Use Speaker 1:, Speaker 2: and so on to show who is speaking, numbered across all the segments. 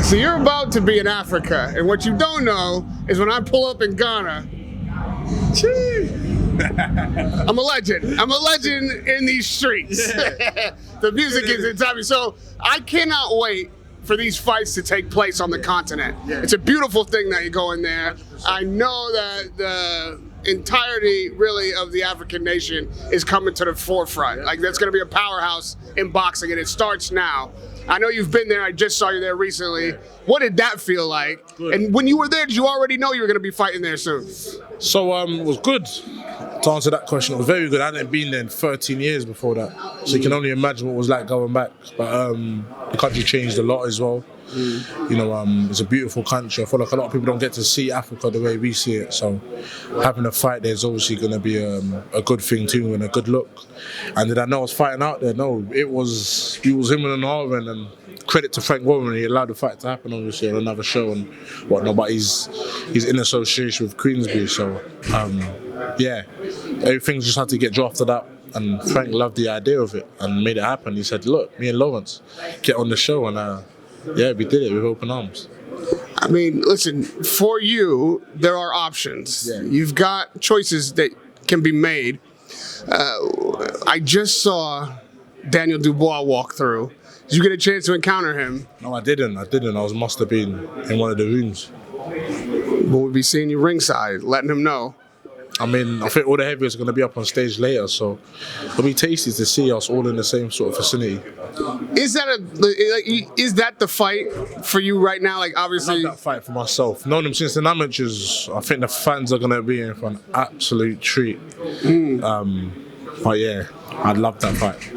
Speaker 1: So you're about to be in Africa, and what you don't know is when I pull up in Ghana, I'm a legend. I'm a legend in these streets. Yeah. The music is inside me. So I cannot wait for these fights to take place on the continent. Yeah. It's a beautiful thing that you go in there. 100%. I know that the entirety, really, of the African nation is coming to the forefront. Like, that's going to be a powerhouse in boxing, and it starts now. I know you've been there. I just saw you there recently. Yeah. What did that feel like? Good. And when you were there, did you already know you were going to be fighting there soon? So
Speaker 2: it was good. To answer that question, it was very good. I hadn't been there in 13 years before that. So you can only imagine what it was like going back. But the country changed a lot as well. You know, it's a beautiful country. I feel like a lot of people don't get to see Africa the way we see it. So having a fight there is obviously going to be a good thing too and a good look. And did I know I was fighting out there? No, it was him and Rahim, and credit to Frank Warren, he allowed the fight to happen obviously on another show and whatnot. But he's in association with Queensbury, so yeah, everything just had to get drafted up. And Frank loved the idea of it and made it happen. He said, "Look, me and Lawrence get on the show," and yeah, we did it with open arms.
Speaker 1: I mean, listen, for you, there are options. Yeah. You've got choices that can be made. I just saw Daniel Dubois walk through. Did you get a chance to encounter him?
Speaker 2: No, I didn't. Must have been in one of the rooms.
Speaker 1: We'll be seeing you ringside, letting him know.
Speaker 2: I mean, I think all the heavyweights are going to be up on stage later, so it'll be tasty to see us all in the same sort of vicinity.
Speaker 1: Is that the fight for you right now? Like, obviously,
Speaker 2: I love that fight for myself. Knowing them since the amateurs, I think the fans are going to be in for an absolute treat. But yeah, I'd love that fight.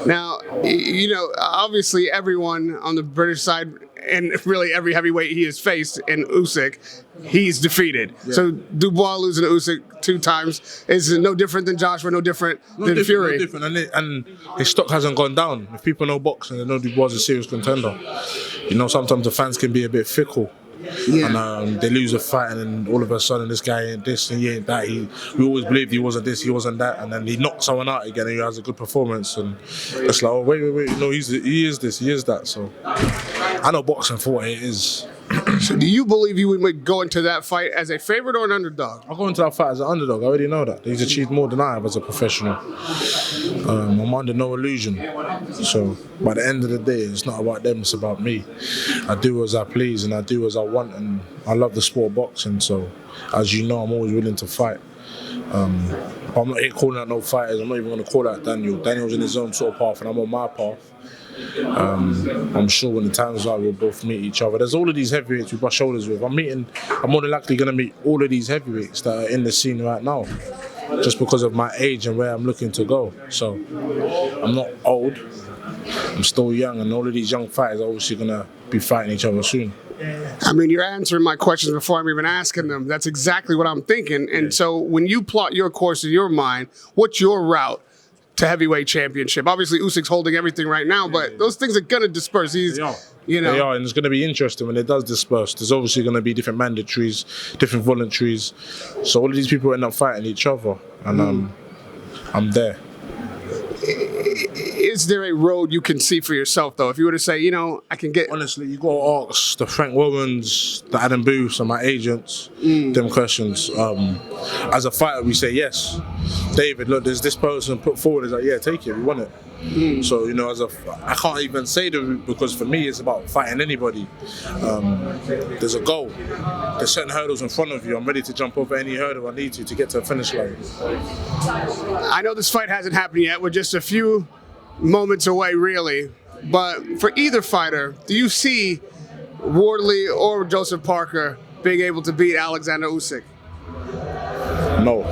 Speaker 1: Now, you know, obviously everyone on the British side, and really every heavyweight he has faced in Usyk, he's defeated. Yeah. So Dubois losing to Usyk 2 times is no different than Joshua, no different than Fury.
Speaker 2: No different, and his stock hasn't gone down. If people know boxing, they know Dubois is a serious contender. You know, sometimes the fans can be a bit fickle. Yeah. And they lose a fight, and then all of a sudden this guy ain't this and he ain't that. We always believed he wasn't this, he wasn't that, and then he knocks someone out again and he has a good performance, and it's like, oh wait, no, he is this, he is that. So I know boxing for what it is.
Speaker 1: So do you believe you would go into that fight as a favorite or an underdog?
Speaker 2: I'll go into that fight as an underdog. I already know that. He's achieved more than I have as a professional. I'm under no illusion. So by the end of the day, it's not about them, it's about me. I do as I please and I do as I want, and I love the sport of boxing. So as you know, I'm always willing to fight. But I'm not here calling out no fighters. I'm not even going to call out Daniel. Daniel's in his own sort of path and I'm on my path. I'm sure when the time's right, we'll both meet each other. There's all of these heavyweights we brush shoulders with. I'm more than likely going to meet all of these heavyweights that are in the scene right now, just because of my age and where I'm looking to go. So I'm not old, I'm still young, and all of these young fighters are obviously going to be fighting each other soon.
Speaker 1: I mean, you're answering my questions before I'm even asking them. That's exactly what I'm thinking. And so when you plot your course in your mind, what's your route to heavyweight championship? Obviously, Usyk's holding everything right now, but those things are going to disperse.
Speaker 2: They are, and it's going to be interesting when it does disperse. There's obviously going to be different mandatories, different voluntaries. So all of these people end up fighting each other, and I'm there.
Speaker 1: Is there a road you can see for yourself, though? If you were to say, you know, I can get...
Speaker 2: Honestly, you got to ask the Frank Warrens, the Adam Booths, and my agents them questions. As a fighter, we say yes. David, look, there's this person put forward. It's like, yeah, take it, we want it. So, you know, I can't even say the route, because for me, it's about fighting anybody. There's a goal. There's certain hurdles in front of you. I'm ready to jump over any hurdle I need to get to the finish line.
Speaker 1: I know this fight hasn't happened yet. We're just a few moments away, really. But for either fighter, do you see Wardley or Joseph Parker being able to beat Alexander Usyk?
Speaker 2: No.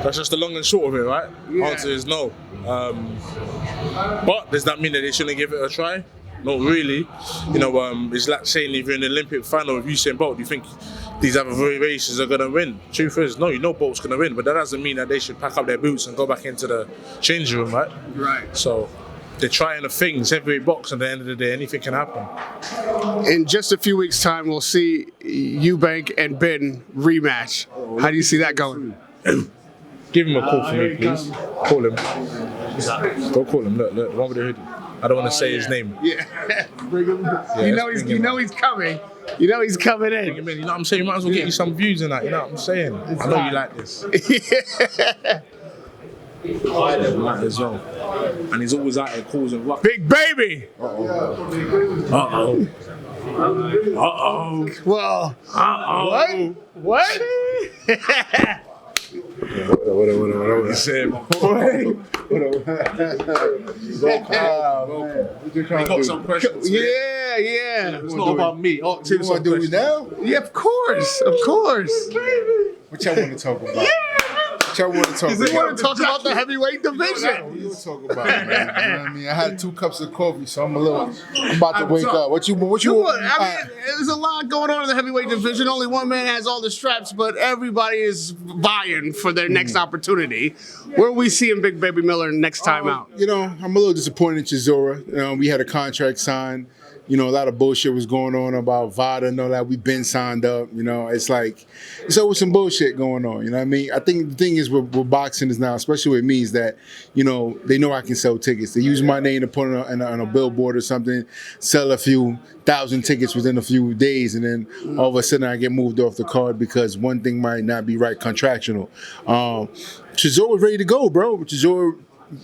Speaker 2: That's just the long and short of it, right? Yeah. Answer is no. But does that mean that they shouldn't give it a try? Not really. You know, it's like saying if you're in the Olympic final with Usain Bolt, do you think these other races are going to win? Truth is, no, you know Bolt's going to win, but that doesn't mean that they should pack up their boots and go back into the changing room, right?
Speaker 1: Right.
Speaker 2: So they're trying the things. Every box, at the end of the day, anything can happen.
Speaker 1: In just a few weeks' time, we'll see Eubank and Ben rematch. How do you see that going?
Speaker 2: Give him a call for me, please. Call him. Go call him. Look, the one with the hoodie. I don't want to say his name.
Speaker 1: Yeah.
Speaker 2: Yeah,
Speaker 1: you know he's coming. You know he's coming in.
Speaker 2: You know what I'm saying? You might as well get you some views in that. You know what I'm saying? I know you like this. Like as well. And he's always out there causing rock.
Speaker 1: Big baby.
Speaker 2: Uh-oh.
Speaker 1: Well. What?
Speaker 2: What you saying, my boy?
Speaker 3: You got some questions.
Speaker 1: Yeah.
Speaker 2: It's not about me. Oh,
Speaker 3: You want to do it now?
Speaker 1: Yeah, of course.
Speaker 3: What y'all want to talk about? What y'all want to talk
Speaker 1: We want
Speaker 3: about?
Speaker 1: to talk about the heavyweight division.
Speaker 3: What you talk about, man? You know what I mean? I had 2 cups of coffee, so I'm about to wake up. What you want?
Speaker 1: I mean, there's a lot going on in the heavyweight division. Only one man has all the straps, but everybody is vying for their next opportunity. Where are we seeing Big Baby Miller next time out?
Speaker 3: You know, I'm a little disappointed in Chisora. We had a contract signed. You know, a lot of bullshit was going on about VADA and all that. We've been signed up. You know, it's like, it's always some bullshit going on. You know what I mean? I think the thing is with boxing is now, especially with me, is that, you know, they know I can sell tickets. They use my name to put on a billboard or something, sell a few thousand tickets within a few days, and then all of a sudden I get moved off the card because one thing might not be right contractual. Chisora's ready to go, bro. Chisora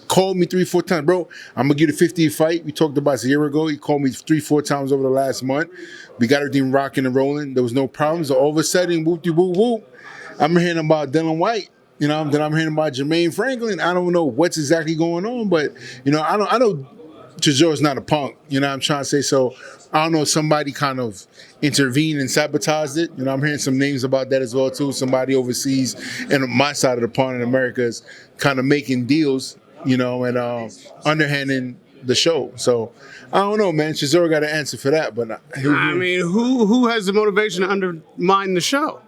Speaker 3: called me 3-4 times, bro. I'm gonna get a 50 fight. We talked about this a year ago. He called me 3-4 times over the last month. We got everything rocking and rolling. There was no problems. So all of a sudden, whoop. I'm hearing about Dylan White. You know, then I'm hearing about Jermaine Franklin. I don't know what's exactly going on, but you know, I know Chisora's not a punk. You know what I'm trying to say? So I don't know if somebody kind of intervened and sabotaged it. You know, I'm hearing some names about that as well too. Somebody overseas and on my side of the pond in America is kind of making deals, you know, and underhanding the show. So I don't know, man. Chisora got an answer for that, but
Speaker 1: I mean, who has the motivation to undermine the show?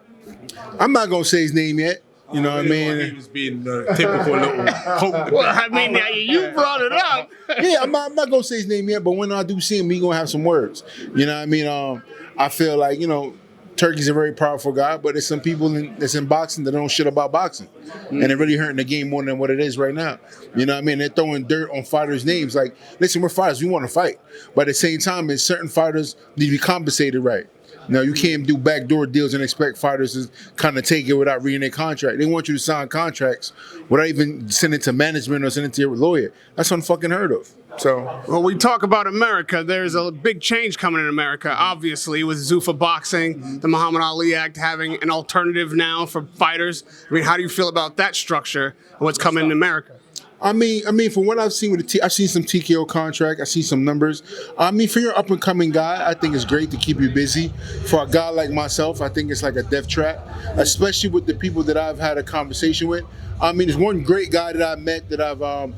Speaker 3: I'm not gonna say his name yet. You know what I
Speaker 2: He
Speaker 3: mean?
Speaker 2: was being a typical little poke.
Speaker 1: Well, I mean, now you brought it up.
Speaker 3: Yeah, I'm not gonna say his name yet, but when I do see him, we gonna have some words. You know what I mean? I feel like, you know, Turkey's a very powerful guy, but there's some people that's in boxing that don't know shit about boxing. And they're really hurting the game more than what it is right now. You know what I mean? They're throwing dirt on fighters' names. Like, listen, we're fighters, we want to fight. But at the same time, certain fighters need to be compensated right. Now, you can't do backdoor deals and expect fighters to kind of take it without reading their contract. They want you to sign contracts without even sending it to management or sending it to your lawyer. That's unfucking heard of. So,
Speaker 1: well, we talk about America. There's a big change coming in America, obviously, with Zuffa Boxing, the Muhammad Ali Act having an alternative now for fighters. I mean, how do you feel about that structure and what's coming in America?
Speaker 3: I mean, from what I've seen with I've seen some TKO contract. I see some numbers. I mean, for your up and coming guy, I think it's great to keep you busy. For a guy like myself, I think it's like a death trap, especially with the people that I've had a conversation with. I mean, there's one great guy that I met that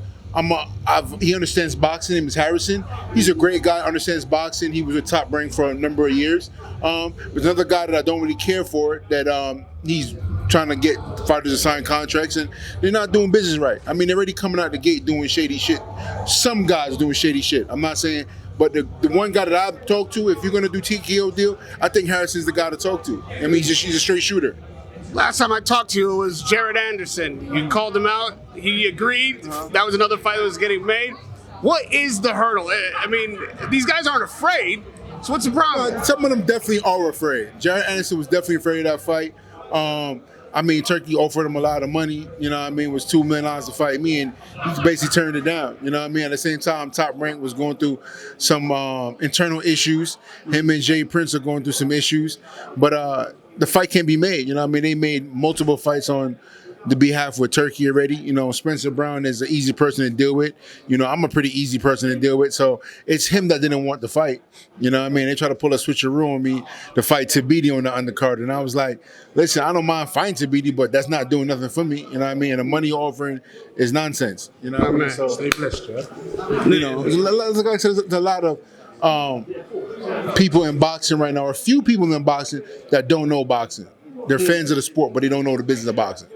Speaker 3: he understands boxing. His name is Harrison. He's a great guy, understands boxing. He was a top rank for a number of years. There's another guy that I don't really care for that he's trying to get fighters to sign contracts, and they're not doing business right. I mean, they're already coming out the gate doing shady shit. Some guys doing shady shit. I'm not saying, but the one guy that I've talked to, if you're going to do TKO deal, I think Harrison's the guy to talk to. I mean, he's a straight shooter.
Speaker 1: Last time I talked to you, it was Jared Anderson. You called him out. He agreed. That was another fight that was getting made. What is the hurdle? I mean, these guys aren't afraid. So what's the problem?
Speaker 3: Some of them definitely are afraid. Jared Anderson was definitely afraid of that fight. I mean, Turkey offered him a lot of money, you know what I mean, it was $2 million to fight me, and he basically turned it down, you know what I mean? At the same time, Top Rank was going through some internal issues. Him and Jay Prince are going through some issues, but the fight can be made, you know what I mean? They made multiple fights on the behalf with Turkey already. You know, Spencer Brown is an easy person to deal with. You know, I'm a pretty easy person to deal with, so it's him that didn't want the fight. You know what I mean? They tried to pull a switcheroo on me to fight Tabiti on the undercard, and I was like, listen, I don't mind fighting Tabiti, but that's not doing nothing for me. You know what I mean? And the money you're offering is nonsense. You know what I mean? So,
Speaker 2: stay blessed, yeah.
Speaker 3: You know, there's a lot of people in boxing right now, or a few people in boxing that don't know boxing. They're fans of the sport, but they don't know the business of boxing.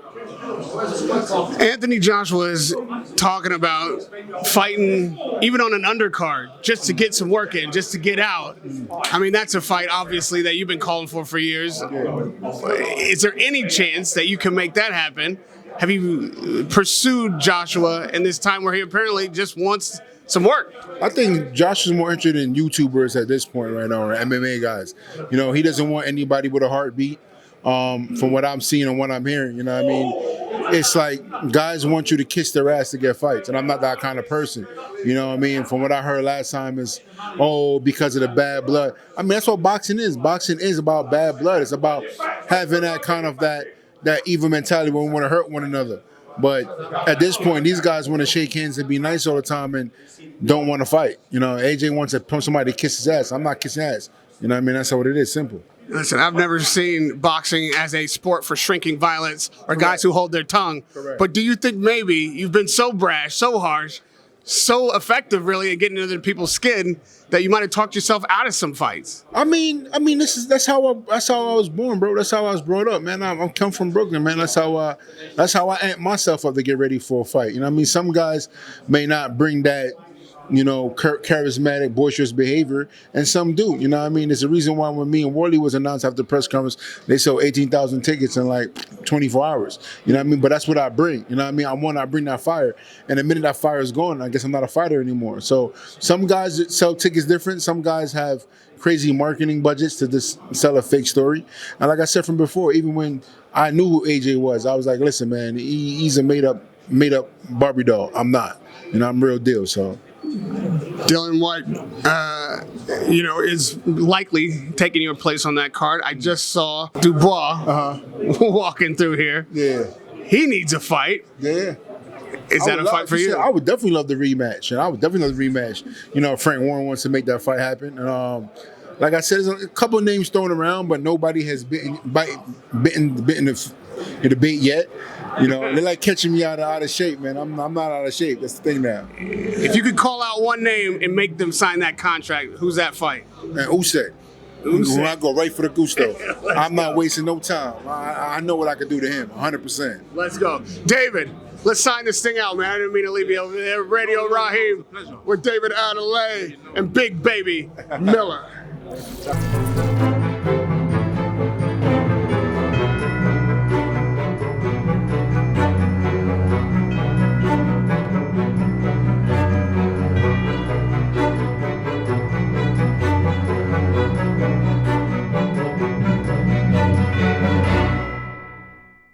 Speaker 1: Anthony Joshua is talking about fighting even on an undercard just to get some work in, just to get out. I mean, that's a fight, obviously, that you've been calling for years. Is there any chance that you can make that happen? have you pursued Joshua in this time where he apparently just wants some work?
Speaker 3: I think Josh is more interested in YouTubers at this point right now, or MMA guys. You know, he doesn't want anybody with a heartbeat. From what I'm seeing and what I'm hearing, you know what I mean? It's like guys want you to kiss their ass to get fights, and I'm not that kind of person. You know what I mean? From what I heard last time is, oh, because of the bad blood. I mean, that's what boxing is. Boxing is about bad blood. It's about having that kind of that evil mentality when we want to hurt one another. But at this point, these guys want to shake hands and be nice all the time and don't want to fight. You know, AJ wants to punch somebody to kiss his ass. I'm not kissing ass. You know what I mean? That's what it is, simple.
Speaker 1: Listen, I've never seen boxing as a sport for shrinking violence or guys who hold their tongue.
Speaker 3: Correct.
Speaker 1: But do you think maybe you've been so brash, so harsh, so effective really at getting under people's skin that you might have talked yourself out of some fights?
Speaker 3: I mean, that's how I was born, bro. That's how I was brought up, man. I'm come from Brooklyn, man. That's how I amp myself up to get ready for a fight. You know what I mean? Some guys may not bring that, you know, charismatic, boisterous behavior, and some do. You know what I mean? There's a reason why when me and Worley was announced after the press conference, they sold 18,000 tickets in like 24 hours. You know what I mean? But that's what I bring. You know what I mean? I bring that fire. And the minute that fire is gone, I guess I'm not a fighter anymore. So some guys sell tickets different. Some guys have crazy marketing budgets to just sell a fake story. And like I said from before, even when I knew who AJ was, I was like, listen, man, he's a made up Barbie doll. I'm not. You know, I'm real deal, so.
Speaker 1: Dylan, what is likely taking your place on that card? I just saw Dubois walking through here.
Speaker 3: Yeah.
Speaker 1: He needs a fight.
Speaker 3: Yeah.
Speaker 1: Is that a fight for you?
Speaker 3: I would definitely love the rematch. You know, Frank Warren wants to make that fight happen. And like I said, there's a couple of names thrown around, but nobody has bitten the bait yet. You know, they're like catching me out of shape, man. I'm not out of shape. That's the thing now.
Speaker 1: If you could call out one name and make them sign that contract, who's that fight?
Speaker 3: Man, Usyk. I go right for the gusto. I'm not wasting no time. I know what I could do to him, 100%.
Speaker 1: Let's go. David, let's sign this thing out, man. I didn't mean to leave you over there. Radio Rahim with David Adeleye and Big Baby Miller.